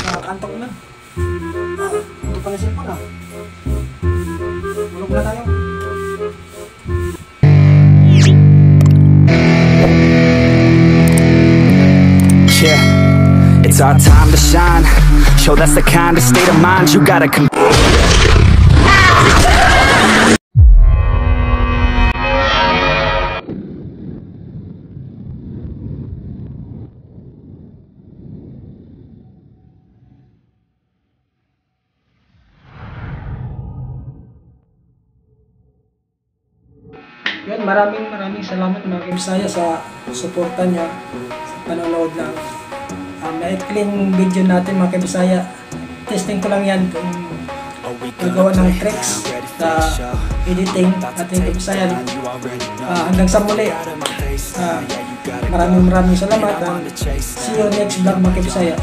Nakakantok na. Ito pala cellphone ah. Bulog na tayo. Yeah, it's our time to shine. Show that's the kind of state of mind you gotta come. Yun, maraming salamat mga Bisaya sa suporta niya sa panonood ng maikling video natin mga Bisaya. Testing ko lang yan kung gagawa ng tricks sa editing ating Bisaya. Hanggang sa muli, maraming salamat and see you next vlog mga Bisaya.